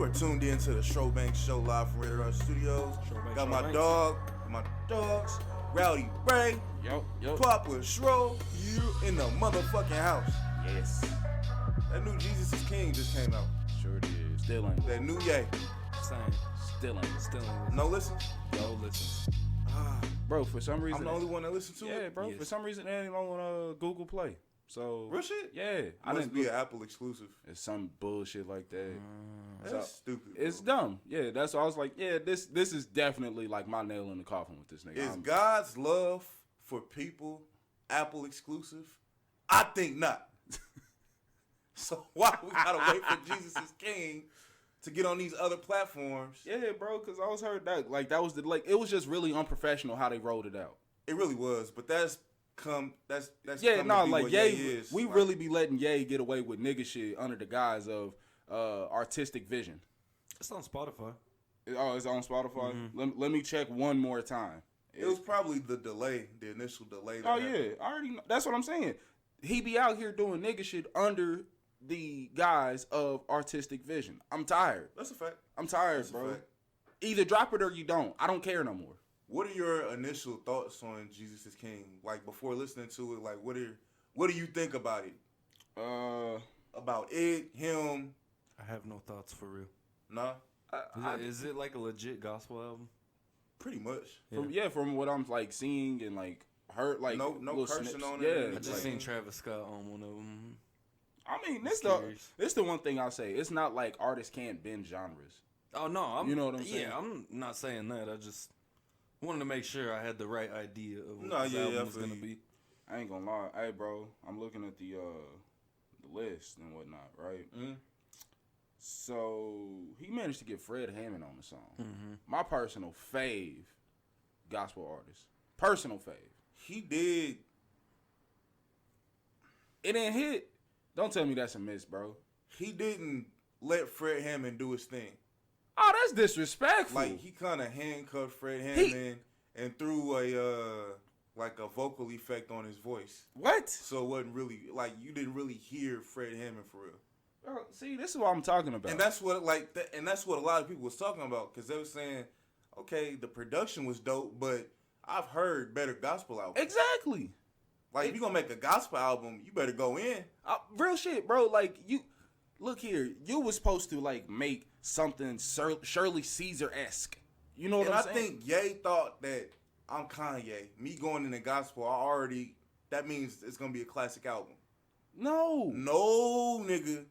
You are tuned in to the Showbank Show live from Rated R Studios. Got my dogs, Rowdy Ray, Papa Shro, you in the motherfucking house. Yes. That new Yeezus is King just came out. Sure did. Still ain't. That new Ye. Same. Still ain't. No listen? No listen. Bro, for some reason. I'm the only one that listens to it? Yeah, bro. Yes. For some reason, it ain't on Google Play. So. Real shit? Yeah. I must be an Apple exclusive. It's some bullshit like that. That's stupid. It's bro. dumb. Yeah, that's why I was like, yeah, this is definitely like my nail in the coffin with this nigga. Is God's love for people Apple exclusive? I think not. So why we gotta wait for Jesus is King to get on these other platforms? Yeah, bro, because I was heard that that was it was just really unprofessional how they rolled it out. It really was, but that's yeah, come no, to be like what Ye, is. we like, really be letting Ye get away with nigga shit under the guise of artistic vision. It's on Spotify. Oh, it's on Spotify. Mm-hmm. Let me check one more time. It was probably the initial delay. Oh yeah, I already know. That's what I'm saying. He be out here doing nigga shit under the guise of artistic vision. I'm tired. That's a fact. I'm tired, That's bro. a fact. Either drop it or you don't. I don't care no more. What are your initial thoughts on Jesus is King? Like before listening to it, like what do you think about it? About it, him? I have no thoughts for real. Nah, Is it like a legit gospel album? pretty much. From what I'm like seeing and like heard, like No little cursing snips. on it. Yeah, I just like, seen Travis Scott on one of them. I mean, Curious. this the one thing I'll say. It's not like artists can't bend genres. Oh no, You know what I'm saying? Yeah, I'm not saying that. I just wanted to make sure I had the right idea of what No, this yeah, album was I gonna feel you. be. I ain't gonna lie. Hey, bro, I'm looking at the list and whatnot, right? Mm. So he managed to get Fred Hammond on the song. Mm-hmm. My personal fave gospel artist. Personal fave. He did. It didn't hit. Don't tell me that's a miss, bro. He didn't let Fred Hammond do his thing. Oh, that's disrespectful. Like he kind of handcuffed Fred Hammond and threw a vocal effect on his voice. What? So it wasn't really like you didn't really hear Fred Hammond for real. Bro, see, this is what I'm talking about. And that's what a lot of people was talking about because they were saying, okay, the production was dope, but I've heard better gospel albums. Exactly. Like if you're gonna make a gospel album, you better go in. Real shit, bro. Like, you look here. You was supposed to like make something Shirley Caesar-esque. You know what And I'm I saying? think Ye thought that I'm Kanye. Me going in the gospel, that means it's gonna be a classic album. No, Nigga.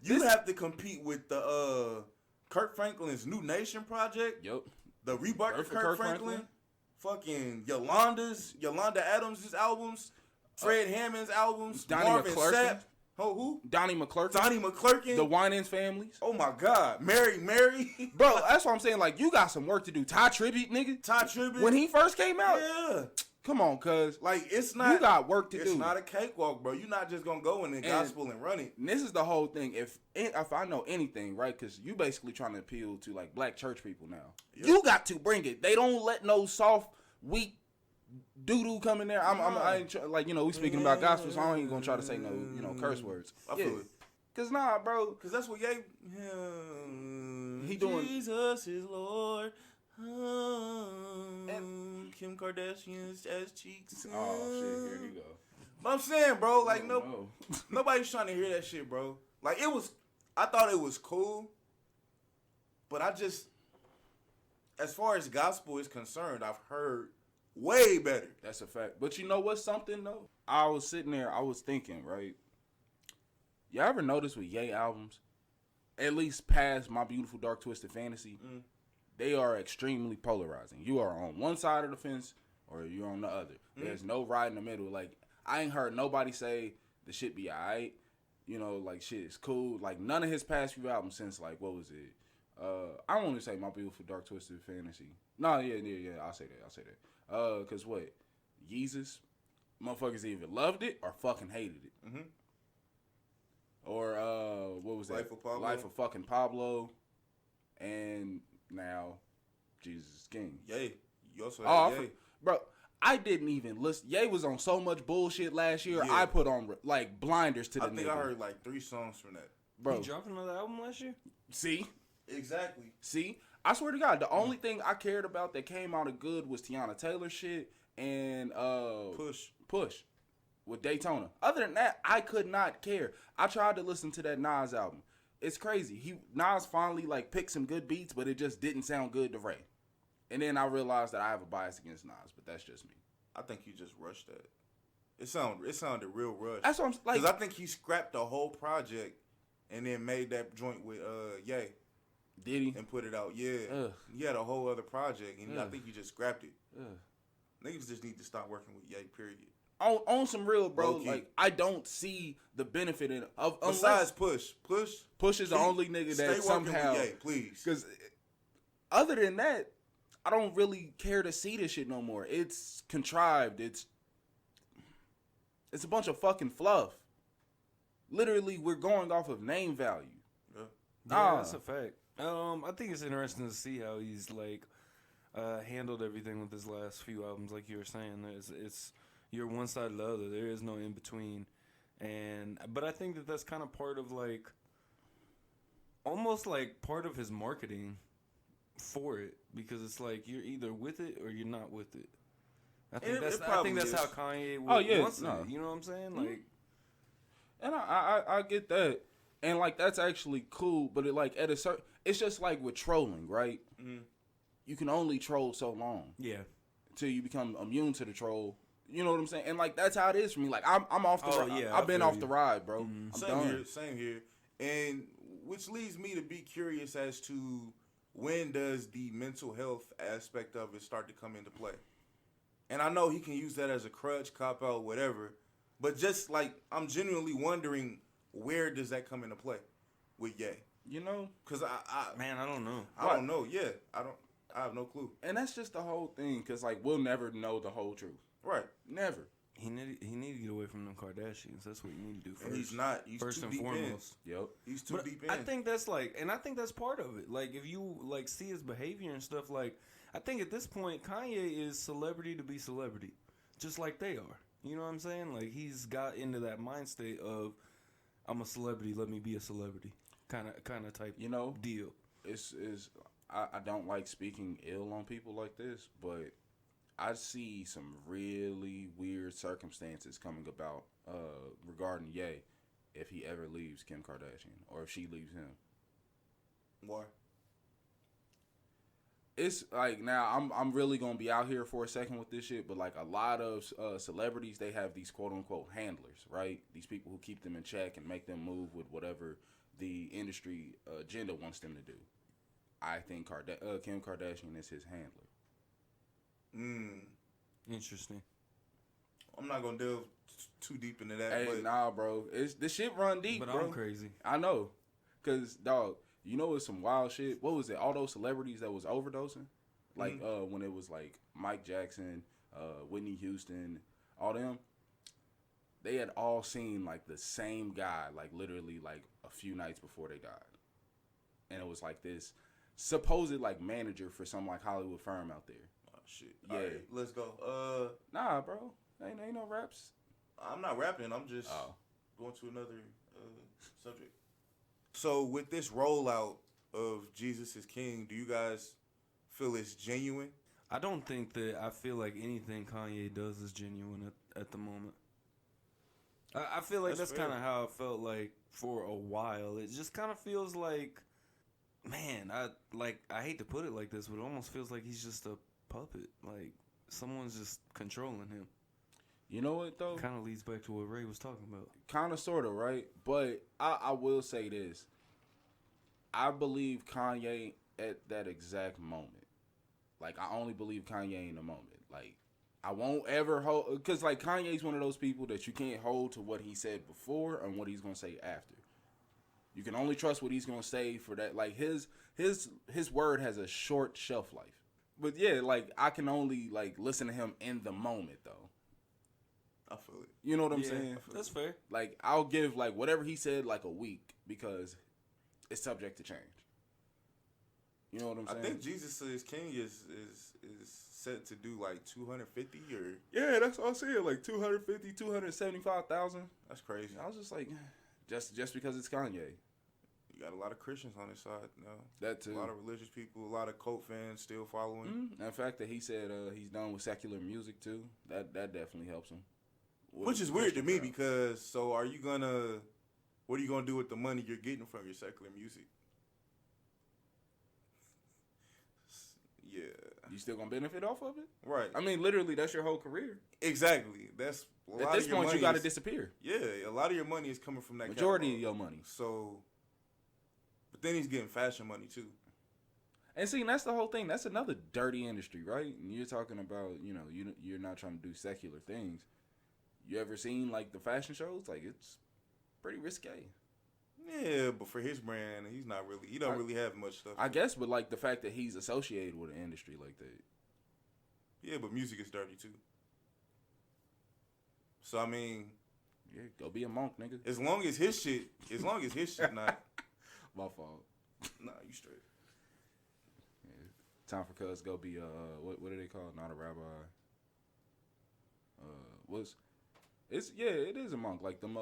You have to compete with the Kirk Franklin's New Nation project. Yep. The Rebirth of Birth of Kirk Kirk Franklin. Franklin. Fucking Yolanda Adams' albums. Fred Hammond's albums. Donnie Marvin McClurkin. Sapp. Who? Donnie McClurkin. Donnie McClurkin. The Winans families. Oh my God. Mary. Bro, that's what I'm saying. Like, you got some work to do. Ty Tribbett, nigga. Ty Tribbett. When he first came out. Yeah. Come on, cuz. Like, it's not. You got work to do. It's not a cakewalk, bro. You're not just going to go in the gospel and run it. And this is the whole thing. If I know anything, right? Because you basically trying to appeal to, like, black church people now. Yep. You got to bring it. They don't let no soft, weak doo-doo come in there. I ain't like, we speaking about gospel, so I ain't going to try to say no, curse words. I feel it. Because, nah, bro. Because that's what He doing. Jesus is Lord. And Kim Kardashian's ass cheeks. Oh, shit. Here you go. But I'm saying, bro, like, No. nobody's trying to hear that shit, bro. Like, I thought it was cool. But as far as gospel is concerned, I've heard way better. That's a fact. But you know what's something, though? I was sitting there, I was thinking, right? You ever notice with Ye albums, at least past My Beautiful Dark Twisted Fantasy, they are extremely polarizing. You are on one side of the fence or you're on the other. There's no right in the middle. Like, I ain't heard nobody say the shit be alright. Like, shit is cool. Like, none of his past few albums since, like, what was it? I don't want to say My Beautiful Dark Twisted Fantasy. No, yeah, I'll say that. Because what? Yeezus, motherfuckers either loved it or fucking hated it. Mm-hmm. Or, what was that? Life of Pablo. Life of fucking Pablo. And now, Jesus is King. Ye. You also had Ye. Bro, I didn't even listen. Ye was on so much bullshit last year. Yeah. I put on, like, blinders to the nigga. I think I heard, like, 3 songs from that. Bro. He dropped another album last year? See? Exactly. See, I swear to God, the only thing I cared about that came out of good was Tiana Taylor shit and Push with Daytona. Other than that, I could not care. I tried to listen to that Nas album. It's crazy. Nas finally like picked some good beats, but it just didn't sound good to Ray. And then I realized that I have a bias against Nas, but that's just me. I think you just rushed that. It sounded real rushed. That's what I'm like. Because I think he scrapped the whole project and then made that joint with Ye. Did he? And put it out. Yeah. Ugh. He had a whole other project, and I think you just scrapped it. Ugh. Niggas just need to stop working with Ye, period. On some real, bro, Low-key. like, I don't see the benefit in of Besides Push is the only nigga that somehow, with Ye, please. Because other than that, I don't really care to see this shit no more. It's contrived. It's a bunch of fucking fluff. Literally, we're going off of name value. Yeah, that's a fact. I think it's interesting to see how he's like handled everything with his last few albums. Like you were saying, it's you're one side or the other. There is no in between. But I think that's kind of part of like, almost like part of his marketing for it, because it's like you're either with it or you're not with it. I think that's how Kanye wants it. You know what I'm saying? Like, and I get that, and like that's actually cool. But it like at a certain, it's just like with trolling, right? Mm-hmm. You can only troll so long, until you become immune to the troll. You know what I'm saying? And like that's how it is for me. Like I'm off the ride. Yeah, I've been off the ride, bro. Mm-hmm. Same here. And which leads me to be curious as to when does the mental health aspect of it start to come into play? And I know he can use that as a crutch, cop out, whatever. But just like I'm genuinely wondering, where does that come into play with Ye? You know, because I don't know. I don't know. Yeah, I have no clue. And that's just the whole thing, because like we'll never know the whole truth. Right. Never. He need to get away from them Kardashians. That's what you need to do first. And he's not. He's first too and deep foremost. In. Yep. He's too deep in. I think that's like, and I think that's part of it. Like if you like see his behavior and stuff, like I think at this point Kanye is celebrity to be celebrity, just like they are. You know what I'm saying? Like he's got into that mind state of I'm a celebrity, let me be a celebrity, kind of type. You know, deal. I don't like speaking ill on people like this, but I see some really weird circumstances coming about regarding Ye if he ever leaves Kim Kardashian or if she leaves him. Why? It's like, now I'm really gonna be out here for a second with this shit, but like a lot of celebrities, they have these quote unquote handlers, right? These people who keep them in check and make them move with whatever the industry agenda wants them to do. I think Kim Kardashian is his handler. Interesting. I'm not gonna delve too deep into that. Hey, but nah, bro. This shit run deep, but bro. I'm crazy. I know, cause dog, you know it's some wild shit. What was it? All those celebrities that was overdosing, like when it was like Mike Jackson, Whitney Houston, all them. They had all seen like the same guy, like literally like a few nights before they died, and it was like this supposed like manager for some like Hollywood firm out there. Oh shit! Yeah, right, let's go. Nah, bro, ain't no raps. I'm not rapping. I'm just going to another subject. So with this rollout of Jesus is King, do you guys feel it's genuine? I don't think that. I feel like anything Kanye does is genuine at the moment. I feel like that's kind of how it felt like for a while. It just kind of feels like, man, I hate to put it like this, but it almost feels like he's just a puppet. Like someone's just controlling him. You know what though? Kind of leads back to what Ray was talking about. Kind of, sort of, right? But I will say this. I believe Kanye at that exact moment. Like, I only believe Kanye in the moment. Like, I won't ever hold... Because, like, Kanye's one of those people that you can't hold to what he said before and what he's going to say after. You can only trust what he's going to say for that. Like, his word has a short shelf life. But, yeah, like, I can only, like, listen to him in the moment, though. I feel it. You know what I'm saying? That's fair. Like, I'll give, like, whatever he said, like, a week because it's subject to change. You know what I'm saying? I think Jesus is King is set to do, like, 250 or... Yeah, that's what I said. Like, 250, 275,000. That's crazy. I was just like, just because it's Kanye. got a lot of Christians on his side now. That too. A lot of religious people, a lot of cult fans still following. And the fact that he said he's done with secular music too, that definitely helps him. Which is weird to me because, so what are you going to do with the money you're getting from your secular music? Yeah. You still going to benefit off of it? Right. I mean, literally, that's your whole career. Exactly. That's at this point, you got to disappear. Yeah, a lot of your money is coming from that majority catalog. of your money. So, but then he's getting fashion money too. And see, that's the whole thing. That's another dirty industry, right? And you're talking about, you're not trying to do secular things. You ever seen like the fashion shows? Like it's pretty risque. Yeah, but for his brand, he don't really have much stuff. I guess, but like the fact that he's associated with an industry like that. Yeah, but music is dirty too. So I mean, yeah, go be a monk, nigga. As long as his shit not my fault. Nah, you straight. Yeah. Time for cuz go be what do they call it? Not a rabbi. It is a monk. Like them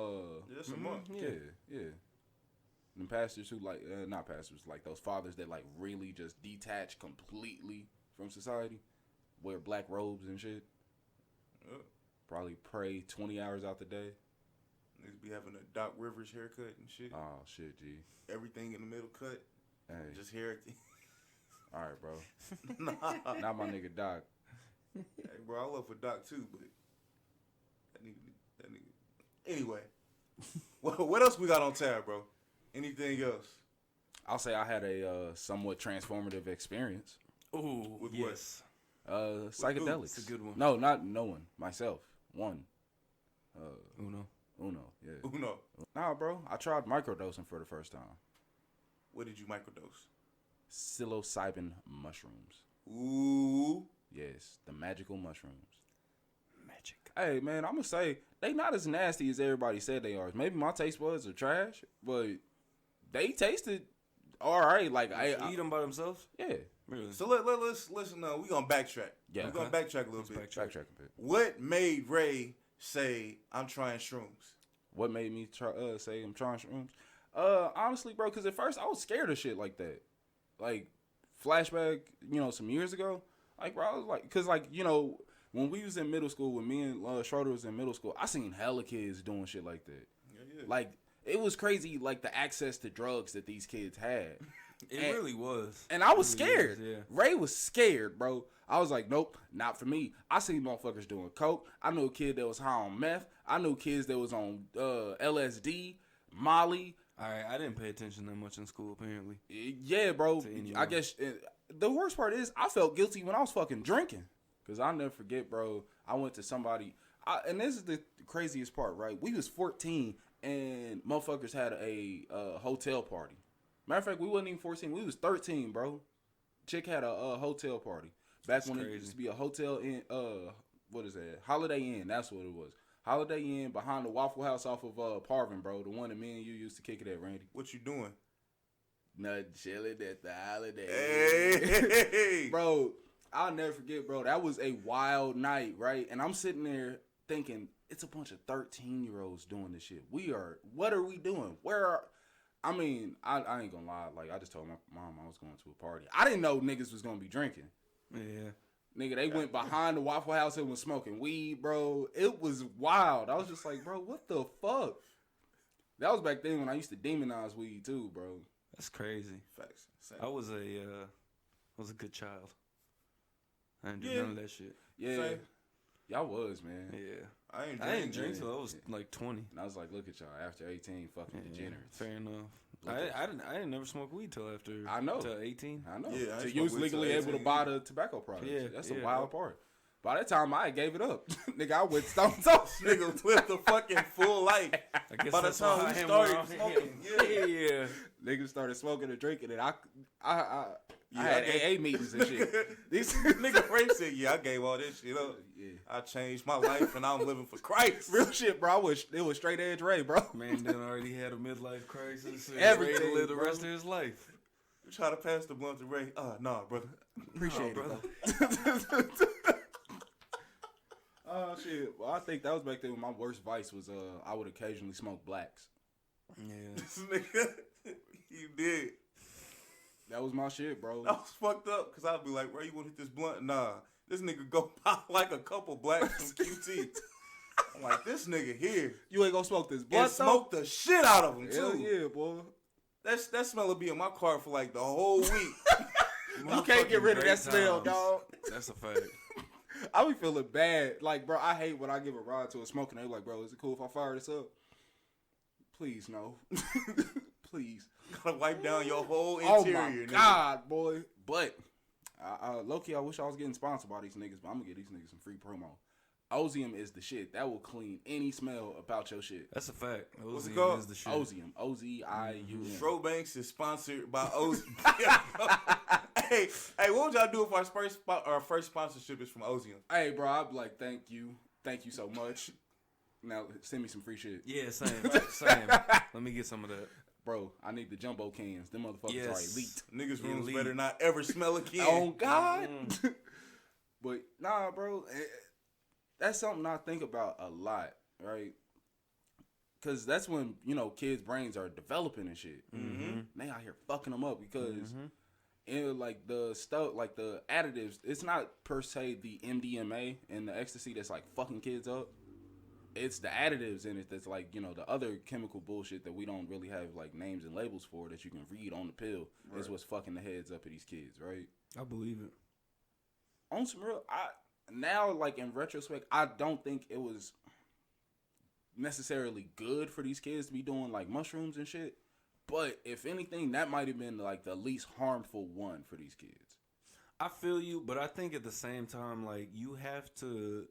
it's a monk. Yeah. Them pastors who like not pastors, like those fathers that like really just detach completely from society, wear black robes and shit. Yep. Probably pray 20 hours out the day. Niggas be having a Doc Rivers haircut and shit. Oh shit, G. Everything in the middle cut. Hey. Just hair. All right, bro. Nah. Not my nigga Doc. Hey, bro, I love for Doc too, but that nigga. Anyway, what else we got on tab, bro? Anything else? I'll say I had a somewhat transformative experience. Ooh, with yes. what? Psychedelics. It's a good one. No, no one. Myself. One. Uno, yeah. Uno. Nah, bro. I tried microdosing for the first time. What did you microdose? Psilocybin mushrooms. Ooh. Yes, the magical mushrooms. Magic. Hey, man, I'm going to say, they not as nasty as everybody said they are. Maybe my taste buds are trash, but they tasted all right. Like, I eat them by themselves? Yeah. Really? So let's listen. We're going to backtrack. Yeah. We're going to backtrack a little bit. Backtrack a bit. What made Ray say, I'm trying shrooms? What made me say I'm trying shrooms? Honestly, bro, because at first I was scared of shit like that. Like, flashback, some years ago. Like, bro, I was like, because, like, when we was in middle school, when me and Schroeder was in middle school, I seen hella kids doing shit like that. Yeah. Like, it was crazy, like, the access to drugs that these kids had. It really was. And I was scared. Yeah. Ray was scared, bro. I was like, nope, not for me. I seen motherfuckers doing coke. I knew a kid that was high on meth. I knew kids that was on LSD, Molly. All right, I didn't pay attention that much in school, apparently. Yeah, bro. I guess the worst part is I felt guilty when I was fucking drinking. Because I'll never forget, bro. I went to somebody, and this is the craziest part, right? We was 14, and motherfuckers had a hotel party. Matter of fact, we wasn't even 14. We was 13, bro. Chick had a hotel party. Back when it used to be a hotel in, what is that? Holiday Inn. That's what it was. Holiday Inn behind the Waffle House off of Parvin, bro. The one that me and you used to kick it at, Randy. What you doing? Nothing, chilling at the Holiday Inn. Hey. Bro, I'll never forget, bro. That was a wild night, right? And I'm sitting there thinking, it's a bunch of 13-year-olds doing this shit. What are we doing? I ain't gonna lie. Like, I just told my mom I was going to a party. I didn't know niggas was gonna be drinking. Yeah. Nigga, they went behind the Waffle House and was smoking weed, bro. It was wild. I was just like, bro, what the fuck? That was back then when I used to demonize weed too, bro. That's crazy. Facts. Same. I was a good child. I didn't do none of that shit. Yeah. Same. Y'all was, man. Yeah. I didn't drink till I was like 20. And I was like, look at y'all. After 18, fucking degenerates. Fair enough. I didn't never smoke weed till after. I know. Till 18. I know. Yeah, so you was legally able to buy the tobacco products. Yeah, That's the wild part. By that time, I gave it up. Nigga, I went stone. Nigga lived the fucking full life. I guess by the time we started smoking, yeah. Niggas started smoking and drinking, and I had AA meetings and shit. These nigga Ray said, "Yeah, I gave all this shit up. Yeah. I changed my life, and I'm living for Christ." Real shit, bro. It was straight edge Ray, bro. Man, then already had a midlife crisis. And Everything, ready to live the bro. rest of his life. We try to pass the blunt to Ray. Nah, brother. Appreciate it, brother. Oh shit. Well, I think that was back then when my worst vice was I would occasionally smoke blacks. Yeah. This nigga, he did. That was my shit, bro. That was fucked up because I'd be like, bro, you want to hit this blunt? Nah. This nigga go pop like a couple blacks from QT. I'm like, this nigga here. You ain't gonna smoke this And blunt, smoke the shit out of him, Hell too. yeah, boy. That smell will be in my car for like the whole week. You can't get rid of that smell, dog. That's a fact. I be feeling bad. Like, bro, I hate when I give a ride to a smoking. They like, bro, is it cool if I fire this up? Please, no. Please. Gotta wipe down your whole Oh interior. my nigga. God, boy. But, low-key, I wish I was getting sponsored by these niggas, but I'm gonna get these niggas some free promo. Ozium is the shit. That will clean any smell about your shit. That's a fact. What's it Ozium called? is the shit. Ozium. O-Z-I-U-M. Shrobanks is sponsored by Ozium. hey, what would y'all do if our first sponsorship is from Ozium? Hey, bro, I'd be like, thank you. Thank you so much. Now, send me some free shit. Yeah, same. Same. Let me get some of that. Bro, I need the jumbo cans. Them motherfuckers Yes. are elite. Niggas' rooms Elite. better not ever smell again. Oh, God. But, nah, bro, that's something I think about a lot, right? Because that's when, you know, kids' brains are developing and shit. Mm-hmm. They out here fucking them up because, like, the stuff, like, the additives, it's not per se the MDMA and the ecstasy that's, like, fucking kids up. It's the additives in it that's, like, you know, the other chemical bullshit that we don't really have, like, names and labels for that you can read on the pill is what's fucking the heads up of these kids, right? I believe it. On some real, now, like, in retrospect, I don't think it was necessarily good for these kids to be doing, like, mushrooms and shit. But if anything, that might have been, like, the least harmful one for these kids. I feel you, but I think at the same time, like, you have to,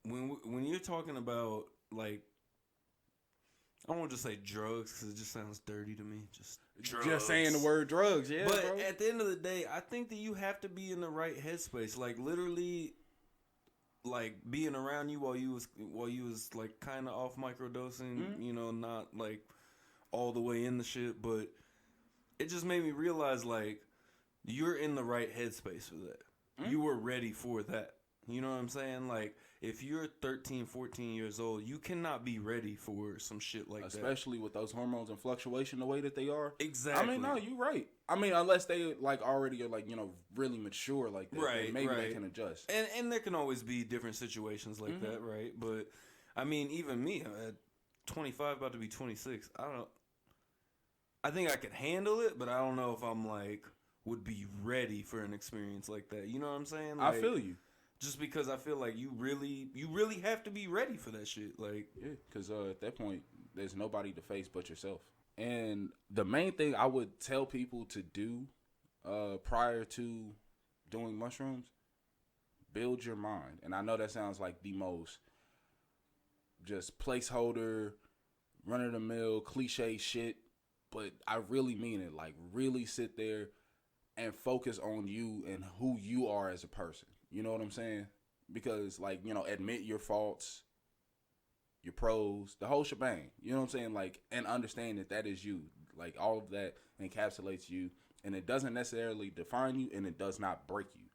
when you're talking about, like, I don't want to just say drugs because it just sounds dirty to me. Just drugs. Just saying the word drugs, yeah, But bro. at the end of the day, I think that you have to be in the right headspace. Like, literally, like, being around you while you was like kind of off microdosing, you know, not like all the way in the shit, but it just made me realize, like, you're in the right headspace for that. You were ready for that. You know what I'm saying? Like, if you're 13, 14 years old, you cannot be ready for some shit like that. Especially with those hormones and fluctuation the way that they are. Exactly. I mean, no, you're right. I mean, unless they, like, already are, like, you know, really mature like that. Right, then maybe right. they can adjust. And there can always be different situations like that, right? But, I mean, even me, at 25, about to be 26, I don't know. I think I could handle it, but I don't know if I'm, like, would be ready for an experience like that. You know what I'm saying? Like, I feel you. Just because I feel like you really have to be ready for that shit. Like, Yeah, because at that point, there's nobody to face but yourself. And the main thing I would tell people to do prior to doing mushrooms, build your mind. And I know that sounds like the most just placeholder, run-of-the-mill, cliche shit, but I really mean it. Like, really sit there and focus on you and who you are as a person. You know what I'm saying? Because, like, you know, admit your faults, your pros, the whole shebang. You know what I'm saying? Like, and understand that that is you. Like, all of that encapsulates you. And it doesn't necessarily define you, and it does not break you.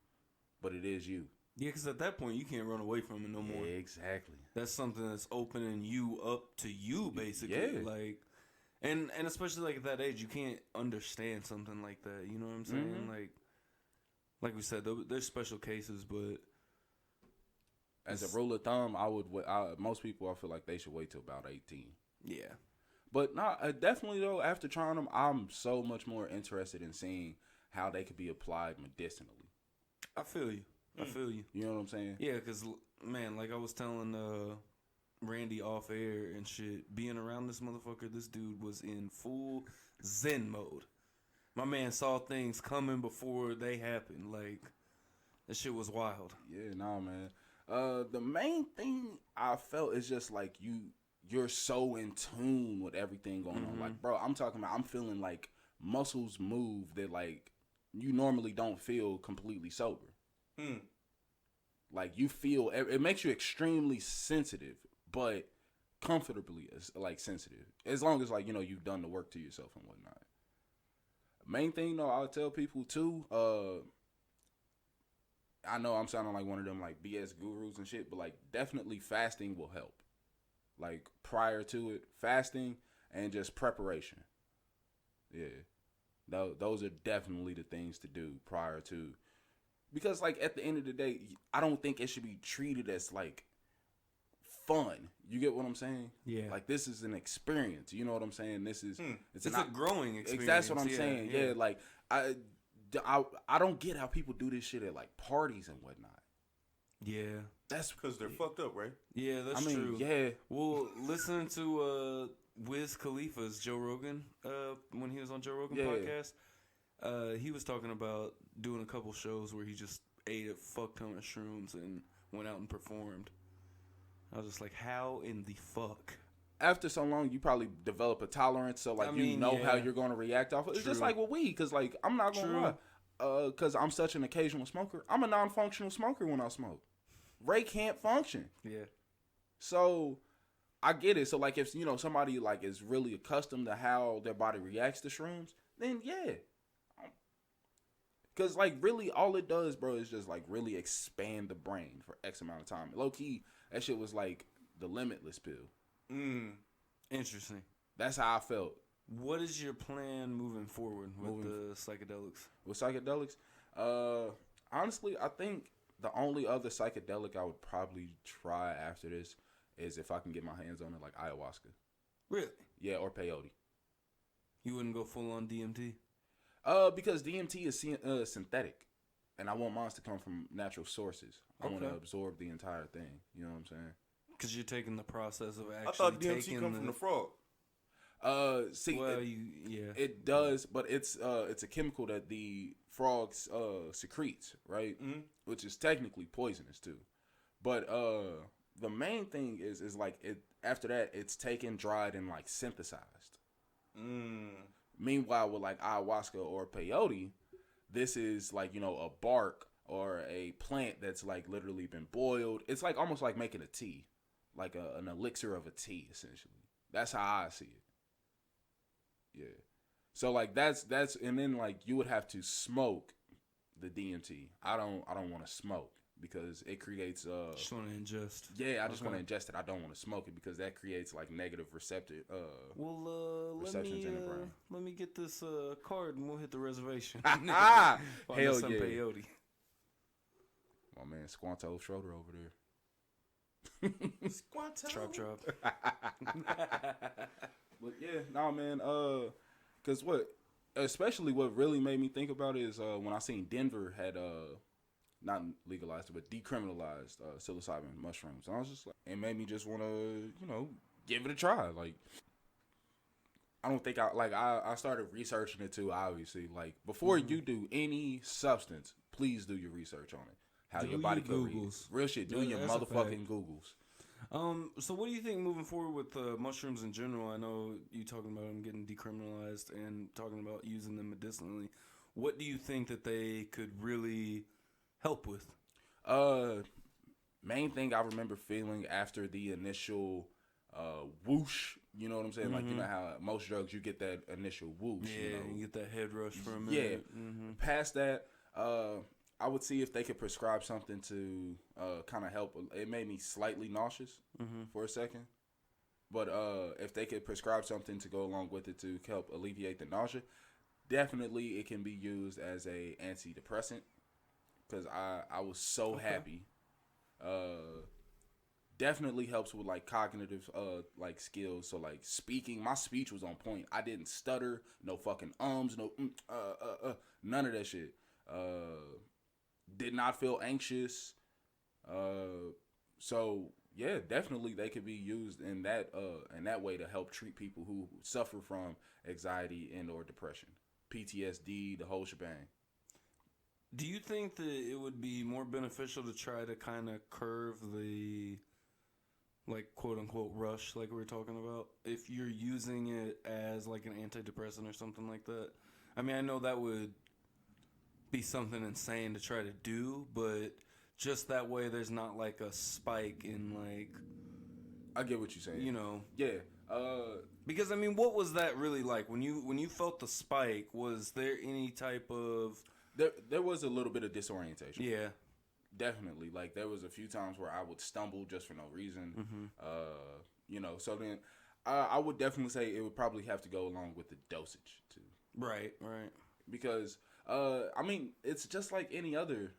But it is you. yeah, because at that point, you can't run away from it no more. Yeah, exactly. That's something that's opening you up to you, basically. Yeah. Like, and especially, like, at that age, you can't understand something like that. You know what I'm saying? Like we said, there's special cases, but As a rule of thumb, most people, I feel like they should wait till about 18. yeah. But no, definitely though, after trying them, I'm so much more interested in seeing how they could be applied medicinally. I feel you. I feel you. You know what I'm saying? Yeah, because, man, like I was telling Randy off air and shit, being around this motherfucker, this dude was in full Zen mode. My man saw things coming before they happened. Like, that shit was wild. Yeah, nah, man. The main thing I felt is just like you're so in tune with everything going on. Like, bro, I'm talking about I'm feeling like muscles move that, like, you normally don't feel completely sober. Like, you feel, it makes you extremely sensitive, but comfortably, like, sensitive. As long as, like, you know, you've done the work to yourself and whatnot. Main thing, though, I'll tell people, too, I know I'm sounding like one of them, like, BS gurus and shit, but, like, definitely fasting will help. Like, prior to it, fasting and just preparation. Yeah. Those are definitely the things to do prior to. Because, like, at the end of the day, I don't think it should be treated as, like, fun. You get what I'm saying? Yeah. Like, this is an experience. You know what I'm saying? This is... It's a growing experience. That's what I'm saying. Yeah, like, I don't get how people do this shit at, like, parties and whatnot. Yeah. That's because they're fucked up, right? Yeah, that's true. Yeah. Well, listening to Wiz Khalifa's Joe Rogan, when he was on Joe Rogan podcast, he was talking about doing a couple shows where he just ate a fuck ton of shrooms and went out and performed. I was just like, how in the fuck? After so long, you probably develop a tolerance, so like how you're going to react off it. It's just like with weed, because like I'm not going to lie, because I'm such an occasional smoker. I'm a non-functional smoker when I smoke. Ray can't function. Yeah. So I get it. So like if somebody like is really accustomed to how their body reacts to shrooms, then yeah. Because, like, really, all it does, bro, is just, like, really expand the brain for X amount of time. Low-key, that shit was, like, the limitless pill. Interesting. That's how I felt. What is your plan moving forward with the psychedelics? With psychedelics? Honestly, I think the only other psychedelic I would probably try after this is if I can get my hands on it, like ayahuasca. Really? Yeah, or peyote. You wouldn't go full-on DMT? Because DMT is synthetic, and I want mine to come from natural sources. I want to absorb the entire thing. You know what I'm saying? Because you're taking the process of actually. I thought DMT come from the frog. It does, but it's a chemical that the frogs secretes, right? Mm-hmm. Which is technically poisonous too. But the main thing is like it. After that, it's taken, dried, and like synthesized. Meanwhile, with like ayahuasca or peyote, this is like, a bark or a plant that's like literally been boiled. It's like almost like making a tea, like an elixir of a tea, essentially. That's how I see it. Yeah. So like that's and then like you would have to smoke the DMT. I don't want to smoke because it creates just want to ingest. Yeah, I just want to ingest it. I don't want to smoke it because that creates like negative receptions in the brain. Let me get this card and we'll hit the reservation. Hell yeah. Peyote. My man Squanto Schroeder over there. Squanto. Chop. But yeah, nah, man. Cause especially what really made me think about it is when I seen Denver had not legalized but decriminalized psilocybin mushrooms, and I was just like, it made me just want to give it a try. Like, I don't think I started researching it too. Obviously, like before you do any substance, please do your research on it. How your body could read. Real shit. Do your motherfucking Googles. So what do you think moving forward with mushrooms in general? I know you talking about them getting decriminalized and talking about using them medicinally. What do you think that they could really help with? Main thing I remember feeling after the initial whoosh, you know what I'm saying? Like, how most drugs you get that initial whoosh. Yeah, you get that head rush for a minute. Yeah. Past that, I would see if they could prescribe something to kind of help. It made me slightly nauseous for a second. But if they could prescribe something to go along with it to help alleviate the nausea, definitely it can be used as a antidepressant. Because I was so happy. Definitely helps with like cognitive like skills. So like speaking, my speech was on point. I didn't stutter, no fucking ums, no none of that shit. Did not feel anxious. So yeah, definitely they could be used in that way to help treat people who suffer from anxiety and or depression, PTSD, the whole shebang. Do you think that it would be more beneficial to try to kind of curve the, like, quote-unquote rush like we were talking about, if you're using it as, like, an antidepressant or something like that? I mean, I know that would be something insane to try to do, but just that way there's not, like, a spike in, like... I get what you're saying. Yeah. Because, I mean, what was that really like? When you felt the spike, was there any type of... There was a little bit of disorientation. Yeah. Definitely. Like, there was a few times where I would stumble just for no reason. So then I would definitely say it would probably have to go along with the dosage, too. Right. Because I mean, it's just like any other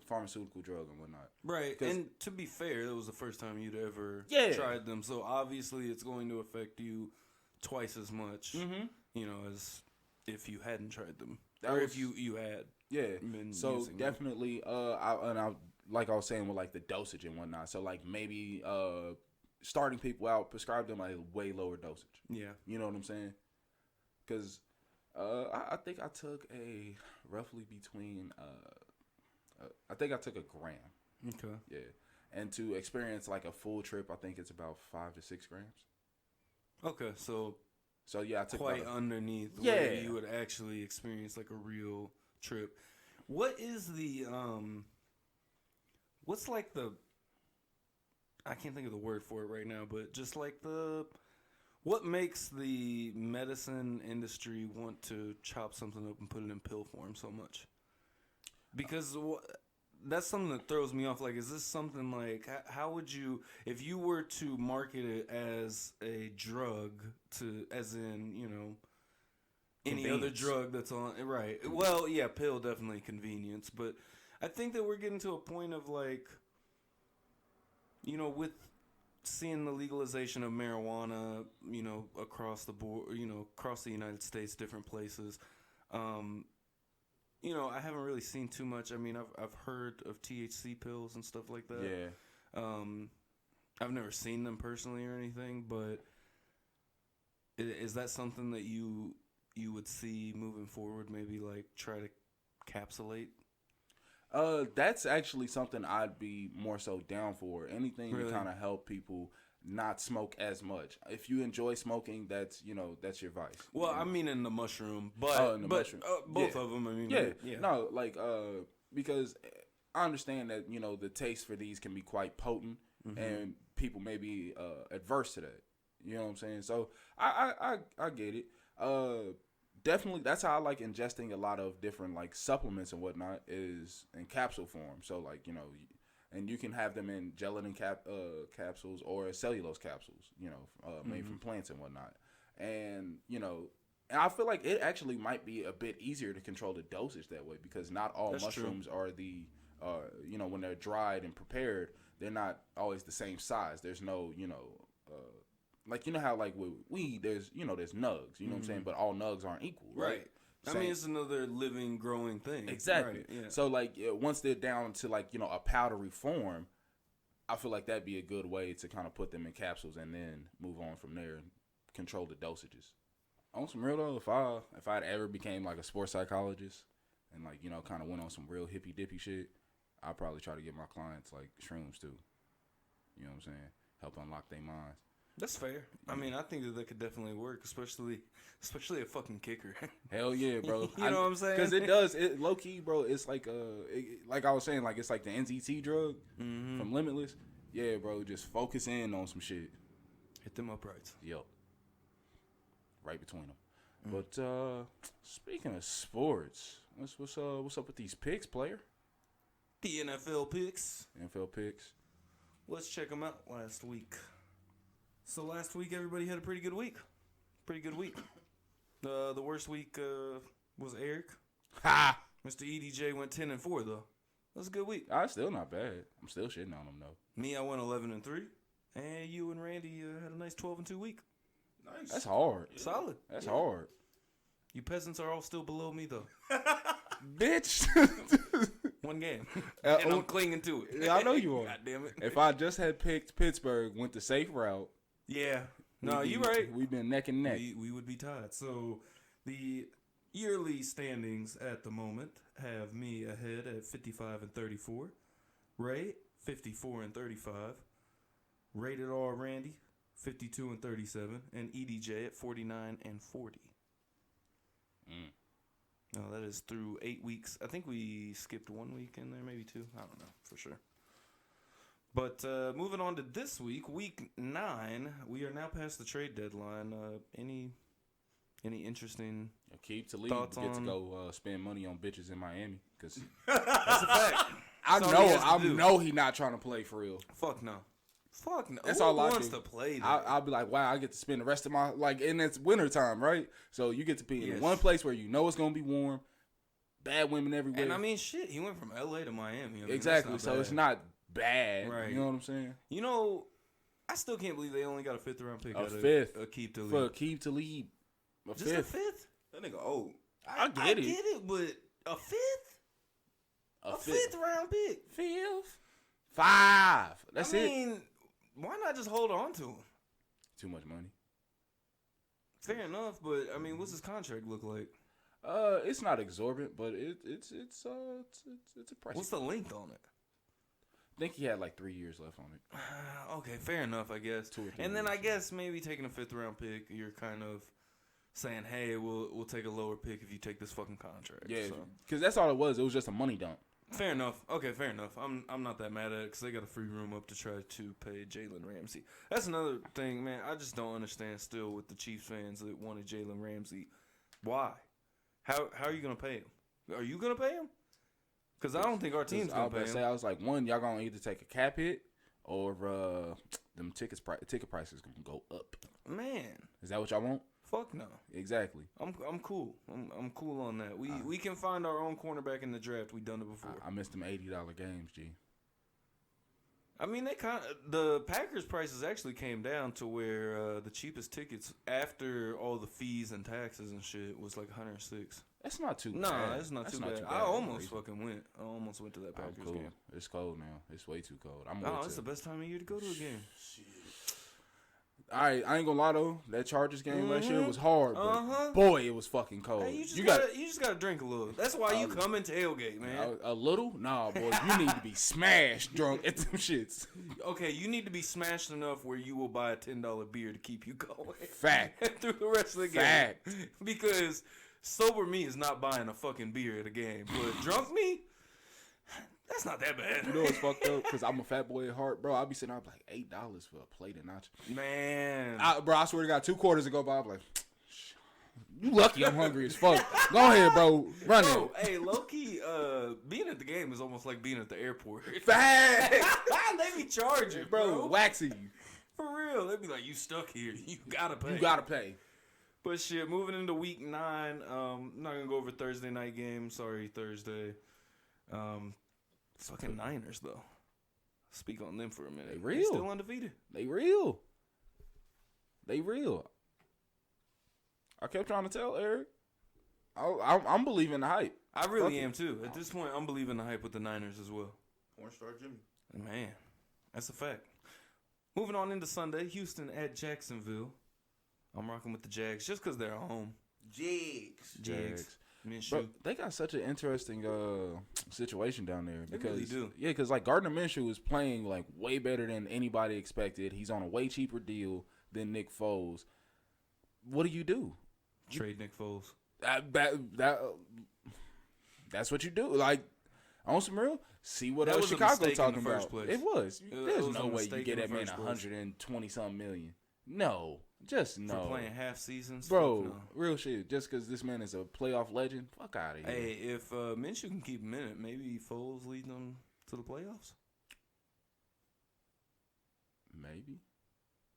pharmaceutical drug and whatnot. Right. And to be fair, it was the first time you'd ever tried them, so obviously it's going to affect you twice as much, as if you hadn't tried them, if you had. Yeah. Been so definitely, I like I was saying with like the dosage and whatnot. So like maybe starting people out, prescribe them a way lower dosage. Yeah. You know what I'm saying? Because I think I took a roughly between I think I took a gram. Okay. Yeah. And to experience like a full trip, I think it's about 5 to 6 grams. Okay, so yeah, I took quite underneath where you would actually experience like a real trip. What is the what's like the, I can't think of the word for it right now, but just like what makes the medicine industry want to chop something up and put it in pill form so much? Because that's something that throws me off. Like, is this something like, how would you, if you were to market it as a drug as in, any other drug that's on, right. Well, yeah, pill, definitely convenience. But I think that we're getting to a point of like, with seeing the legalization of marijuana, across the board, across the United States, different places, I haven't really seen too much. I mean, I've heard of THC pills and stuff like that. Yeah. I've never seen them personally or anything, but is that something that you would see moving forward? Maybe like try to capsulate. That's actually something I'd be more so down for. Anything to kind of help people not smoke as much. If you enjoy smoking, that's your vice. Well, I mean in the mushroom, but both of them. I mean, no, like because I understand that the taste for these can be quite potent, and people may be adverse to that. You know what I'm saying? So I get it. Definitely, that's how I like ingesting a lot of different like supplements and whatnot is in capsule form. So like and you can have them in gelatin capsules or cellulose capsules, made from plants and whatnot. And and I feel like it actually might be a bit easier to control the dosage that way because not all mushrooms are the when they're dried and prepared, they're not always the same size. There's no like how like with weed there's there's nugs, you know what I'm saying, but all nugs aren't equal, right? I mean, it's another living, growing thing. Exactly. Right, yeah. So like once they're down to like a powdery form, I feel like that'd be a good way to kind of put them in capsules and then move on from there and control the dosages. On some real though, if I'd ever became like a sports psychologist and like kind of went on some real hippy dippy shit, I'd probably try to get my clients like shrooms too. You know what I'm saying? Help unlock their minds. That's fair. I mean, I think that could definitely work, especially a fucking kicker. Hell yeah, bro. You know what I'm saying? Because it does. It low key, bro. It's like like I was saying, like it's like the NZT drug from Limitless. Yeah, bro. Just focus in on some shit. Hit them uprights. Yep. Right between them. But speaking of sports, what's up with these picks, player? The NFL picks. NFL picks. Let's check them out last week. So last week, everybody had a pretty good week. The worst week was Eric. Ha! Mr. EDJ went 10-4 though. That's a good week. Still not bad. I'm still shitting on him though. Me, I went 11-3, and you and Randy had a nice 12-2 week. Nice. That's hard. Solid. That's hard. You peasants are all still below me though. Bitch. One game. And I'm clinging to it. Yeah, I know you are. God damn it. If I just had picked Pittsburgh, went the safe route. Yeah. No, you're right. We've been neck and neck. We would be tied. So the yearly standings at the moment have me ahead at 55-34. Ray, 54-35. Rated R Randy, 52-37. And EDJ at 49-40. No, that is through 8 weeks. I think we skipped 1 week in there, maybe 2. I don't know for sure. But moving on to this week, week 9, we are now past the trade deadline. Any interesting keep to leave thoughts get on... to go spend money on bitches in Miami because that's a fact. I know he not trying to play for real. Fuck no. Fuck no. That's Who all I wants do. to play that? I'll be like, wow, I get to spend the rest of my and it's winter time, right? So you get to be in one place where you know it's gonna be warm, bad women everywhere. And I mean, shit, he went from LA to Miami. I mean, exactly. So it's not bad, right? You know what I'm saying? You know, I still can't believe they only got a 5th round pick. A fifth. Aqib Talib. For Aqib Talib. Just a fifth? That nigga old. I get it, but a fifth? A fifth round pick. Fifth? 5. That's it. I mean, why not just hold on to him? Too much money. Fair enough, but I mean, what's his contract look like? It's not exorbitant, but it's a price. What's the length on it? I think he had like 3 years left on it. Okay, fair enough, I guess. 2 or 3 and then years. I guess maybe taking a 5th round pick, you're kind of saying, hey, we'll take a lower pick if you take this fucking contract. Yeah, because that's all it was. It was just a money dump. Fair enough. Okay, fair enough. I'm not that mad at it because they got a free room up to try to pay Jalen Ramsey. That's another thing, man. I just don't understand still with the Chiefs fans that wanted Jalen Ramsey. Why? How are you gonna pay him? Are you gonna pay him? Because I don't think our team's gonna pay him. I was like, one, y'all gonna either take a cap hit or them ticket prices gonna go up. Man, is that what y'all want? Fuck no. Exactly. I'm cool. I'm cool on that. We can find our own cornerback in the draft. We done it before. I missed them $80 games, G. I mean, the Packers prices actually came down to where the cheapest tickets after all the fees and taxes and shit was like $106. That's not too bad. No, that's not too bad. I almost fucking went. I almost went to that Packers game. It's cold now. It's way too cold. It's the best time of year to go to a game. Shit. All right, I ain't gonna lie though. That Chargers game last year was hard, but boy, it was fucking cold. Hey, you just gotta drink a little. That's why you come and tailgate, man. A little? Nah, boy, you need to be smashed drunk at them shits. Okay, you need to be smashed enough where you will buy a $10 beer to keep you going. Fact. Through the rest of the game. Fact. Because sober me is not buying a fucking beer at a game, but drunk me. That's not that bad. You know what's fucked up? Because I'm a fat boy at heart, bro. I'll be sitting there like $8 for a plate of nachos. Man. Bro, I swear to God, 2 quarters ago, I'm like, you lucky I'm hungry as fuck. Go ahead, bro. Run it. Hey, low-key, being at the game is almost like being at the airport. Fact. They be charging, bro. Waxing you. For real. They be like, you stuck here. You gotta pay. You gotta pay. But shit, moving into week 9, I'm not gonna go over Thursday night game. Sorry, Thursday. Fucking Niners, though. Speak on them for a minute. They real. They still undefeated. They real. I kept trying to tell Eric. I'm believing the hype. I really am, too. At this point, I'm believing the hype with the Niners as well. Porn star Jimmy. Man, that's a fact. Moving on into Sunday, Houston at Jacksonville. I'm rocking with the Jags just because they're at home. Jags. Bro, they got such an interesting situation down there because really do. Yeah, because like Gardner Minshew is playing like way better than anybody expected. He's on a way cheaper deal than Nick Foles. What do? Trade Nick Foles. That's what you do. Like on some real. See what else Chicago talking about. It was. There's no way you get that man 120-something million. No. Just no. For playing half seasons? Bro, no. Real shit. Just because this man is a playoff legend, fuck out of here. Hey, if Minshew can keep him in it, maybe Foles leading them to the playoffs? Maybe.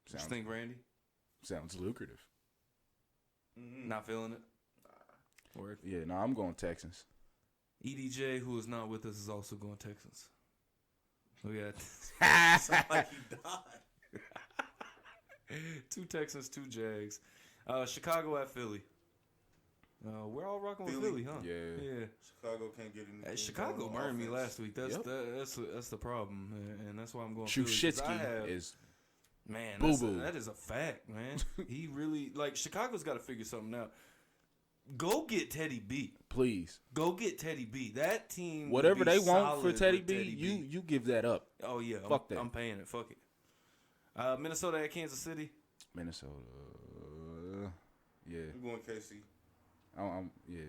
What you think, Randy? Sounds lucrative. Not feeling it? Word. Yeah, no, I'm going Texans. EDJ, who is not with us, is also going Texans. We got... Sound like he died. 2 Texans, 2 Jags. Chicago at Philly. We're all rocking with Philly, huh? Yeah. Chicago can't get anything. Chicago burned me last week. That's the problem, and that's why I'm going Shushitsky is man. Boo-boo. That is a fact, man. He really Chicago's got to figure something out. Go get Teddy B. Please. Go get Teddy B. That team. Whatever they want for Teddy B, you give that up. Oh yeah, fuck that. I'm paying it. Fuck it. Minnesota at Kansas City. Minnesota. Yeah. I'm going KC. Yeah.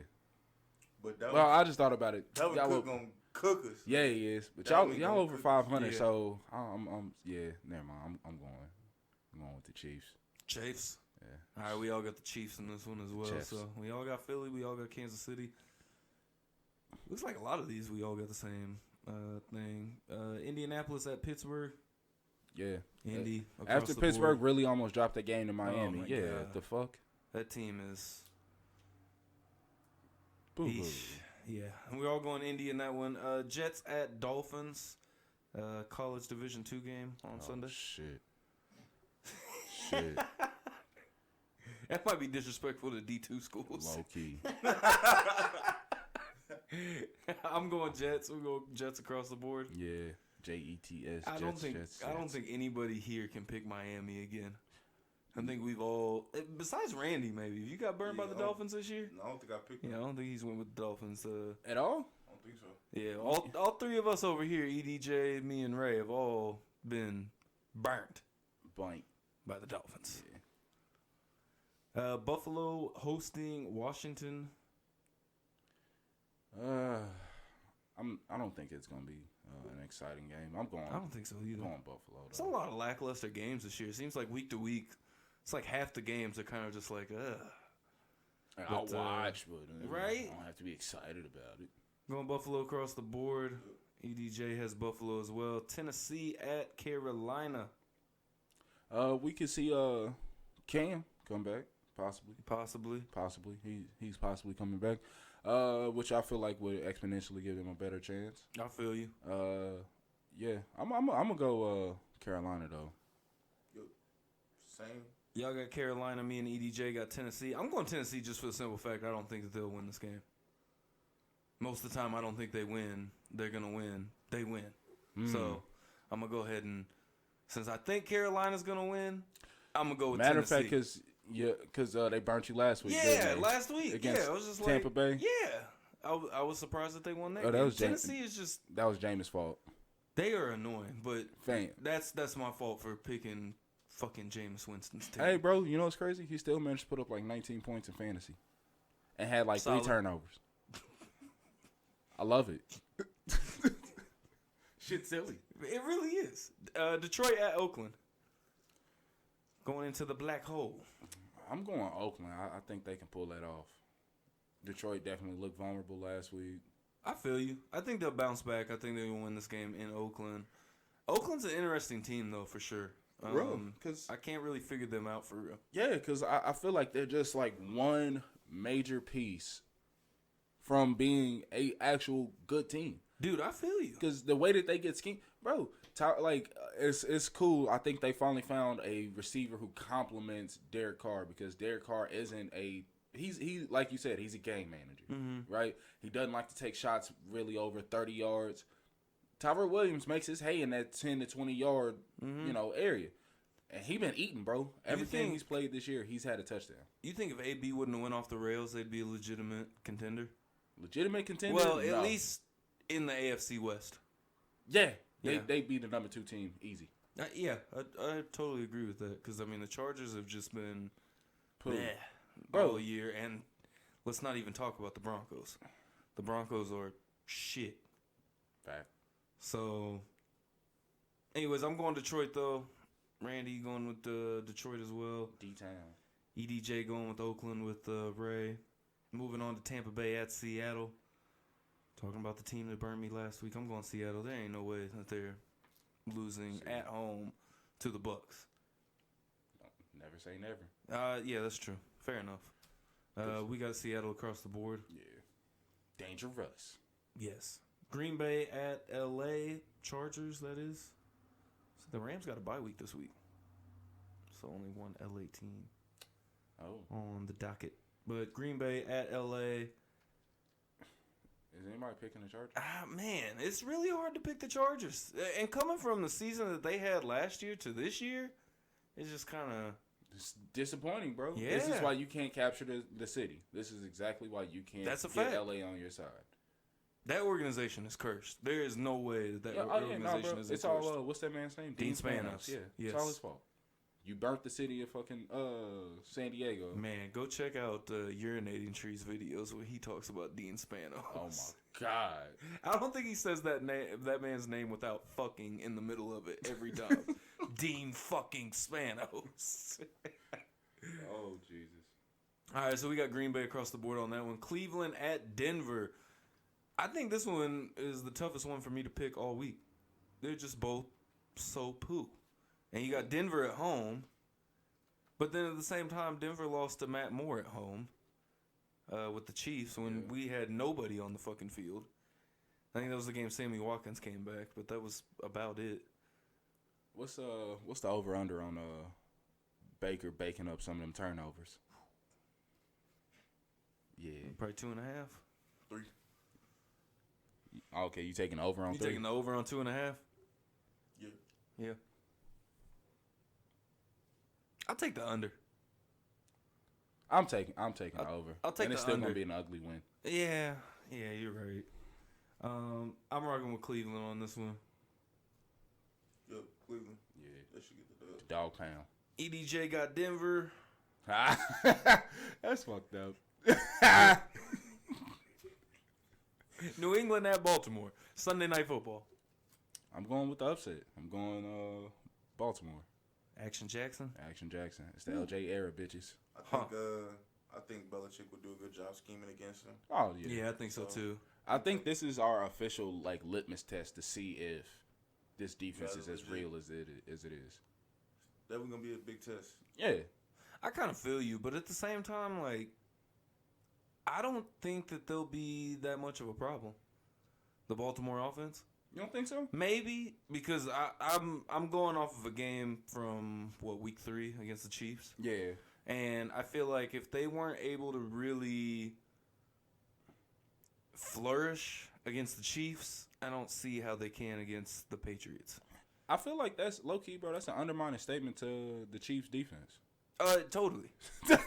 But I just thought about it. That was gonna cook us. Yeah, he is. But y'all over 500, so I'm never mind. I'm going with the Chiefs. Chiefs. Yeah. All right, we all got the Chiefs in this one as well. Chiefs. So we all got Philly. We all got Kansas City. Looks like a lot of these we all got the same thing. Indianapolis at Pittsburgh. Yeah. Indy. After Pittsburgh really almost dropped that game to Miami. my yeah, God. the fuck? That team is... Boo-boo. Yeah, and we're all going Indy in that one. Jets at Dolphins. College Division II game on Sunday. Shit. That might be disrespectful to D2 schools. Low key. I'm going Jets. We're going Jets across the board. Yeah. Jets. I don't think anybody here can pick Miami again. I think we've all, besides Randy, maybe. You got burned by the Dolphins this year? No, I don't think I picked them. Yeah, I don't think he's went with the Dolphins. At all? I don't think so. Yeah, all three of us over here, EDJ, me, and Ray, have all been burnt Blank. by the Dolphins. Yeah. Buffalo hosting Washington. I don't think it's gonna be an exciting game. I don't think so either. I'm going Buffalo. It's a lot of lackluster games this year. It seems like week to week, it's like half the games are kind of just like, I'll watch, but right? I don't have to be excited about it. Going Buffalo across the board. EDJ has Buffalo as well. Tennessee at Carolina. We could see Cam come back, possibly. Possibly. He's possibly coming back. Which I feel like would exponentially give him a better chance. I feel you. Yeah, I'm gonna go Carolina though. Same. Y'all got Carolina. Me and EDJ got Tennessee. I'm going Tennessee just for the simple fact I don't think that they'll win this game. Most of the time, I don't think they win. They're gonna win. They win. So I'm gonna go ahead and, since I think Carolina's gonna win, I'm gonna go with Matter Tennessee. of fact, because they burnt you last week. Yeah, last week. Against I was just Tampa like, Bay. Yeah, I was surprised that they won that. Oh, that game. was Tennessee is just, that was Jameis' fault. they are annoying, but Fam. that's my fault for picking fucking Jameis Winston's team. Hey, bro, you know what's crazy? He still managed to put up like 19 points in fantasy, and had like Solid. 3 turnovers. I love it. Shit silly. It really is. Detroit at Oakland. Going into the black hole. I'm going Oakland. I think they can pull that off. Detroit definitely looked vulnerable last week. I feel you. I think they'll bounce back. I think they'll win this game in Oakland. Oakland's an interesting team, though, for sure. Because I can't really figure them out for real. yeah, because I feel like they're just like one major piece from being a actual good team. Dude, I feel you. Because the way that they get schemed, bro, it's cool. I think they finally found a receiver who complements Derek Carr, because Derek Carr isn't he like you said, he's a game manager, right? He doesn't like to take shots really over 30 yards. Tyrell Williams makes his hay in that 10 to 20 yard, area. And he been eating, bro. Everything he's played this year, he's had a touchdown. You think if AB wouldn't have went off the rails, they'd be a legitimate contender? Legitimate contender? Well, No. at least in the AFC West. Yeah. They beat the number 2 team easy. Yeah, I totally agree with that. Because, I mean, the Chargers have just been Bro. all year. And let's not even talk about the Broncos. The Broncos are shit. Fact. So, anyways, I'm going Detroit, though. Randy going with Detroit as well. D-Town. EDJ going with Oakland with Ray. Moving on to Tampa Bay at Seattle. Talking about the team that burned me last week. I'm going Seattle. There ain't no way that they're losing at home to the Bucks. Never say never. Yeah, that's true. Fair enough. We got Seattle across the board. Yeah. Dangerous. Yes. Green Bay at LA Chargers, that is. So the Rams got a bye week this week. So only one LA team on the docket. But Green Bay at LA. Is anybody picking the Chargers? Man, it's really hard to pick the Chargers. And coming from the season that they had last year to this year, it's just kind of... It's disappointing, bro. Yeah. This is why you can't capture the city. This is exactly why you can't That's a get fact. LA on your side. That organization is cursed. There is no way that organization is It's cursed. all, what's that man's name? Dean Spanos. Yeah, Yes. it's all his fault. You burnt the city of fucking San Diego. Man, go check out Urinating Trees videos where he talks about Dean Spanos. Oh my God. I don't think he says that man's name without fucking in the middle of it every time. Dean fucking Spanos. Oh, Jesus. All right, so we got Green Bay across the board on that one. Cleveland at Denver. I think this one is the toughest one for me to pick all week. They're just both so poo. and you got Denver at home. But then at the same time, Denver lost to Matt Moore at home with the Chiefs when we had nobody on the fucking field. I think that was the game Sammy Watkins came back, but that was about it. What's the over under on Baker baking up some of them turnovers? Yeah, probably 2.5. 3. Okay, you taking the over on 3? You taking the over on 2.5? Yeah. I'll take the under. I'm taking the over. I'll take and the it's still under. gonna be an ugly win. Yeah, you're right. I'm rocking with Cleveland on this one. Yep, Cleveland. Yeah, They should get the dub. the dog pound. EDJ got Denver. That's fucked up. New England at Baltimore. Sunday Night Football. I'm going with the upset. I'm going Baltimore. Action Jackson. It's the LJ era, bitches. I think Belichick would do a good job scheming against him. Oh yeah. Yeah, I think so too. I think this is our official litmus test to see if this defense is as real as it is. That was gonna be a big test. Yeah. I kind of feel you, but at the same time, I don't think that they'll be that much of a problem. The Baltimore offense. You don't think so? Maybe because I'm going off of a game from week 3 against the Chiefs. Yeah. And I feel like if they weren't able to really flourish against the Chiefs, I don't see how they can against the Patriots. I feel like that's low key, bro. That's an undermining statement to the Chiefs' defense. Totally.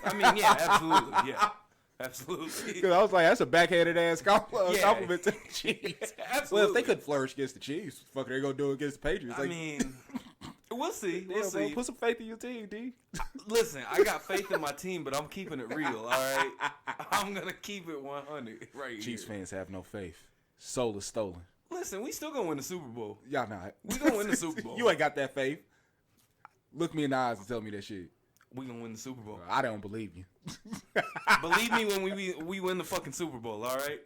I mean, yeah, absolutely, yeah. Absolutely. Because I was like, that's a backhanded ass compliment to the Chiefs. Absolutely. Well, if they could flourish against the Chiefs, what the fuck are they going to do against the Patriots? I mean, we'll see. We'll see. Bro, put some faith in your team, D. Listen, I got faith in my team, but I'm keeping it real, all right? I'm going to keep it 100 right Chiefs here. fans have no faith. Soul is stolen. Listen, we still going to win the Super Bowl. Y'all not. We going to win the Super Bowl. You ain't got that faith. Look me in the eyes and tell me that shit. We going to win the Super Bowl. I don't believe you. Believe me when we win the fucking Super Bowl, all right?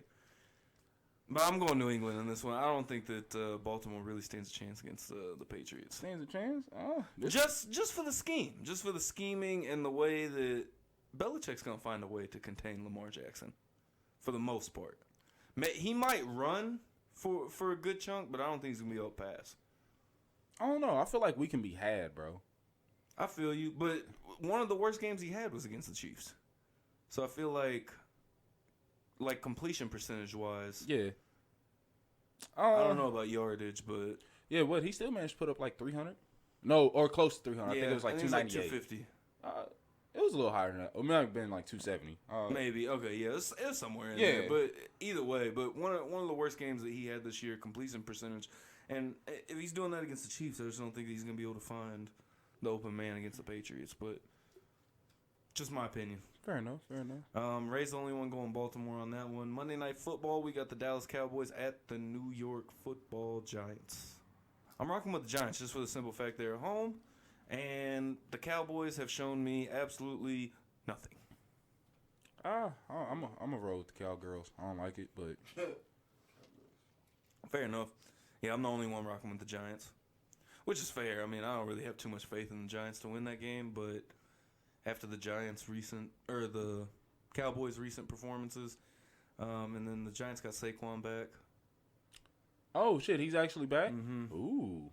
But I'm going New England in this one. I don't think that Baltimore really stands a chance against the Patriots. Stands a chance? Oh, Just for the scheme. Just for the scheming and the way that Belichick's going to find a way to contain Lamar Jackson for the most part. He might run for a good chunk, but I don't think he's going to be able to pass. I don't know. I feel like we can be had, bro. I feel you, but one of the worst games he had was against the Chiefs. So I feel like completion percentage wise, yeah. I don't know about yardage, but yeah, what he still managed to put up like 300? No, or close to 300. I think it was like 298. 250. It was a little higher than that. It might have been like 270. Maybe. Okay, yeah, it's somewhere in Yeah. there. But either way, one of the worst games that he had this year, completion percentage. And if he's doing that against the Chiefs, I just don't think he's going to be able to find the open man against the Patriots. But just my opinion. Fair enough. Ray's the only one going Baltimore on that one. Monday Night Football, we got the Dallas Cowboys at the New York Football Giants. I'm rocking with the Giants just for the simple fact they're at home. And the Cowboys have shown me absolutely nothing. I'm a roll with the Cowgirls. I don't like it, but Fair enough. Yeah, I'm the only one rocking with the Giants, which is fair. I mean, I don't really have too much faith in the Giants to win that game, but after the the Cowboys' recent performances, and then the Giants got Saquon back. Oh shit, he's actually back. Mm-hmm. Ooh.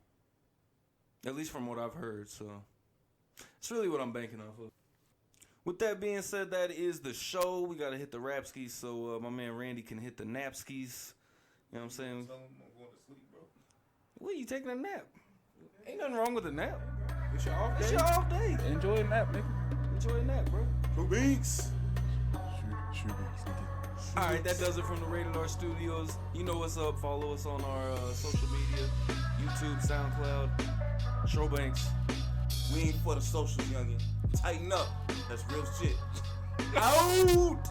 At least from what I've heard, so it's really what I'm banking off of. With that being said, that is the show. We got to hit the rapskis so my man Randy can hit the napskis. You know what I'm saying? Tell him I'm going to sleep, bro. What, you taking a nap? Ain't nothing wrong with a nap. It's your off day. It's your off day. Enjoy a nap, nigga. Enjoy a nap, bro. Two beaks. All right, that does it from the Rated R Studios. You know what's up. Follow us on our social media, YouTube, SoundCloud, Showbanks. We ain't for the socials, youngin. Tighten up. That's real shit. Out!